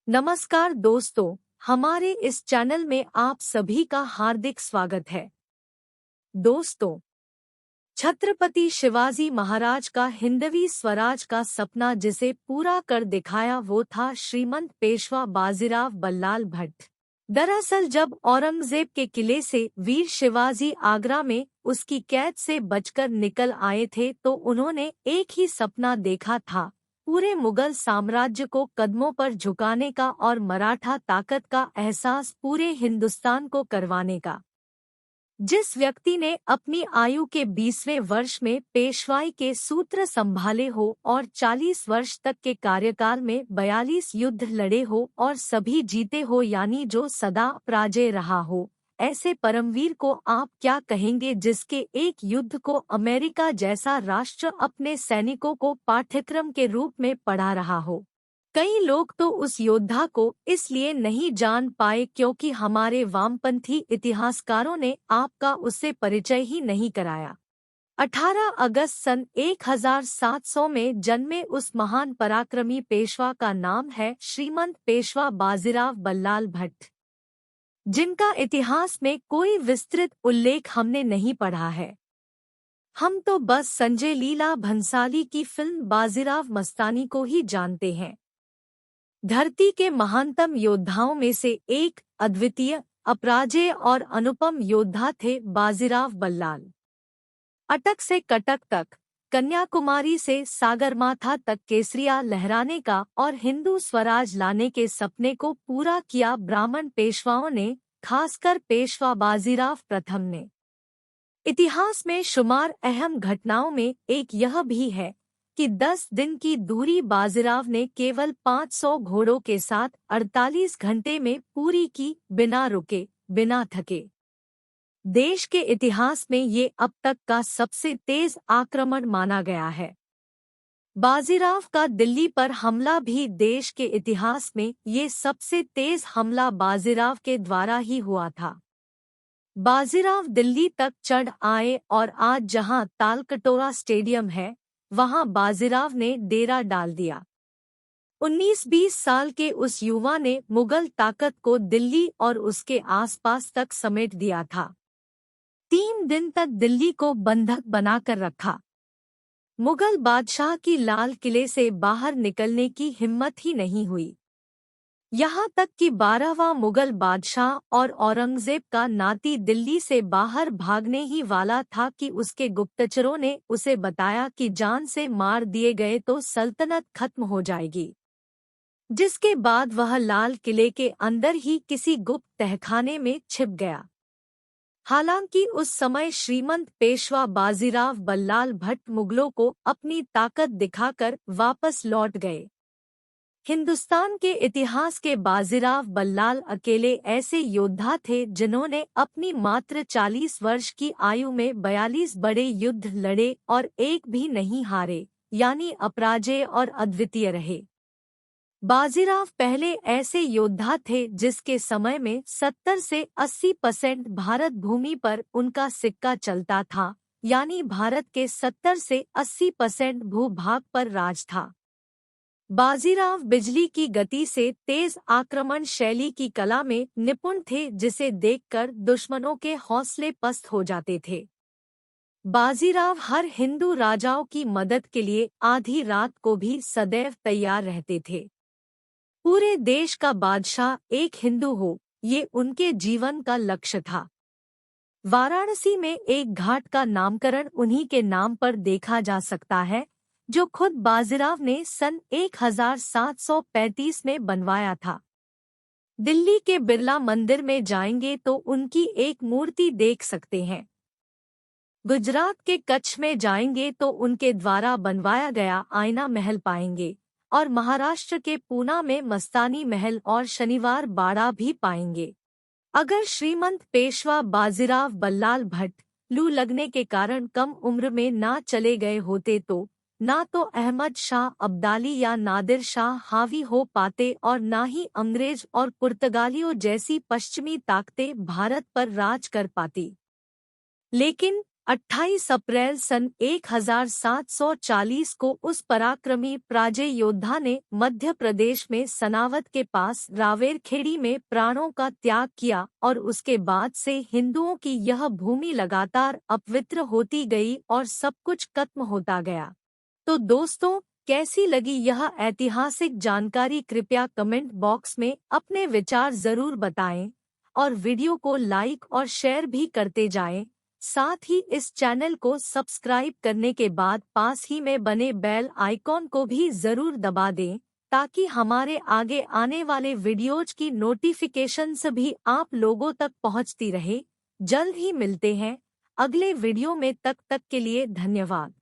नमस्कार दोस्तों, हमारे इस चैनल में आप सभी का हार्दिक स्वागत है। दोस्तों, छत्रपति शिवाजी महाराज का हिंदवी स्वराज का सपना जिसे पूरा कर दिखाया वो था श्रीमंत पेशवा बाजीराव बल्लाल भट्ट। दरअसल जब औरंगजेब के किले से वीर शिवाजी आगरा में उसकी कैद से बचकर निकल आए थे तो उन्होंने एक ही सपना देखा था, पूरे मुगल साम्राज्य को कदमों पर झुकाने का और मराठा ताकत का एहसास पूरे हिंदुस्तान को करवाने का। जिस व्यक्ति ने अपनी आयु के 20वें वर्ष में पेशवाई के सूत्र संभाले हो और 40 वर्ष तक के कार्यकाल में 42 युद्ध लड़े हो और सभी जीते हो, यानी जो सदा पराजय रहा हो, ऐसे परमवीर को आप क्या कहेंगे जिसके एक युद्ध को अमेरिका जैसा राष्ट्र अपने सैनिकों को पाठ्यक्रम के रूप में पढ़ा रहा हो। कई लोग तो उस योद्धा को इसलिए नहीं जान पाए क्योंकि हमारे वामपंथी इतिहासकारों ने आपका उससे परिचय ही नहीं कराया। 18 अगस्त सन 1700 में जन्मे उस महान पराक्रमी पेशवा का नाम है श्रीमंत पेशवा बाजीराव बल्लाल भट्ट, जिनका इतिहास में कोई विस्तृत उल्लेख हमने नहीं पढ़ा है। हम तो बस संजय लीला भंसाली की फिल्म बाजीराव मस्तानी को ही जानते हैं। धरती के महानतम योद्धाओं में से एक, अद्वितीय, अपराजेय और अनुपम योद्धा थे बाजीराव बल्लाल। अटक से कटक तक, कन्याकुमारी से सागरमाथा तक केसरिया लहराने का और हिंदू स्वराज लाने के सपने को पूरा किया ब्राह्मण पेशवाओं ने, खासकर पेशवा बाजीराव प्रथम ने। इतिहास में शुमार अहम घटनाओं में एक यह भी है कि 10 दिन की दूरी बाजीराव ने केवल 500 घोड़ों के साथ 48 घंटे में पूरी की, बिना रुके, बिना थके। देश के इतिहास में ये अब तक का सबसे तेज आक्रमण माना गया है। बाजीराव का दिल्ली पर हमला भी देश के इतिहास में ये सबसे तेज हमला बाजीराव के द्वारा ही हुआ था। बाजीराव दिल्ली तक चढ़ आए और आज जहां तालकटोरा स्टेडियम है, वहां बाजीराव ने डेरा डाल दिया। 19-20 साल के उस युवा ने मुगल ताकत को दिल्ली और उसके आसपास तक समेट दिया था। 3 दिन तक दिल्ली को बंधक बनाकर रखा। मुगल बादशाह की लाल किले से बाहर निकलने की हिम्मत ही नहीं हुई। यहाँ तक कि 12वां मुगल बादशाह और औरंगजेब का नाती दिल्ली से बाहर भागने ही वाला था कि उसके गुप्तचरों ने उसे बताया कि जान से मार दिए गए तो सल्तनत खत्म हो जाएगी। जिसके बाद वह लाल किले के अंदर ही किसी गुप्त तहखाने में छिप गया। हालांकि उस समय श्रीमंत पेशवा बाजीराव बल्लाल भट्ट मुगलों को अपनी ताकत दिखाकर वापस लौट गए। हिंदुस्तान के इतिहास के बाजीराव बल्लाल अकेले ऐसे योद्धा थे जिन्होंने अपनी मात्र 40 वर्ष की आयु में 42 बड़े युद्ध लड़े और एक भी नहीं हारे, यानी अपराजेय और अद्वितीय रहे। बाजीराव पहले ऐसे योद्धा थे जिसके समय में 70 से 80% भारत भूमि पर उनका सिक्का चलता था, यानी भारत के 70 से 80% भूभाग पर राज था। बाजीराव बिजली की गति से तेज आक्रमण शैली की कला में निपुण थे जिसे देखकर दुश्मनों के हौसले पस्त हो जाते थे। बाजीराव हर हिंदू राजाओं की मदद के लिए आधी रात को भी सदैव तैयार रहते थे। पूरे देश का बादशाह एक हिंदू हो, ये उनके जीवन का लक्ष्य था। वाराणसी में एक घाट का नामकरण उन्हीं के नाम पर देखा जा सकता है, जो खुद बाजीराव ने सन 1735 में बनवाया था। दिल्ली के बिरला मंदिर में जाएंगे तो उनकी एक मूर्ति देख सकते हैं। गुजरात के कच्छ में जाएंगे तो उनके द्वारा बनवाया गया आईना महल पाएंगे और महाराष्ट्र के पूना में मस्तानी महल और शनिवार बाड़ा भी पाएंगे। अगर श्रीमंत पेशवा बाजीराव बल्लाल भट्ट लू लगने के कारण कम उम्र में ना चले गए होते तो ना तो अहमद शाह अब्दाली या नादिर शाह हावी हो पाते और ना ही अंग्रेज और पुर्तगालियों जैसी पश्चिमी ताकतें भारत पर राज कर पाती। लेकिन 28 अप्रैल सन 1740 को उस पराक्रमी प्राजेय योद्धा ने मध्य प्रदेश में सनावद के पास रावेरखेड़ी में प्राणों का त्याग किया और उसके बाद से हिंदुओं की यह भूमि लगातार अपवित्र होती गई और सब कुछ खत्म होता गया। तो दोस्तों, कैसी लगी यह ऐतिहासिक जानकारी? कृपया कमेंट बॉक्स में अपने विचार जरूर बताएं और वीडियो को लाइक और शेयर भी करते जाएं। साथ ही इस चैनल को सब्सक्राइब करने के बाद पास ही में बने बेल आइकॉन को भी जरूर दबा दें ताकि हमारे आगे आने वाले वीडियोज की नोटिफिकेशंस भी आप लोगों तक पहुंचती रहे। जल्द ही मिलते हैं अगले वीडियो में, तब तक के लिए धन्यवाद।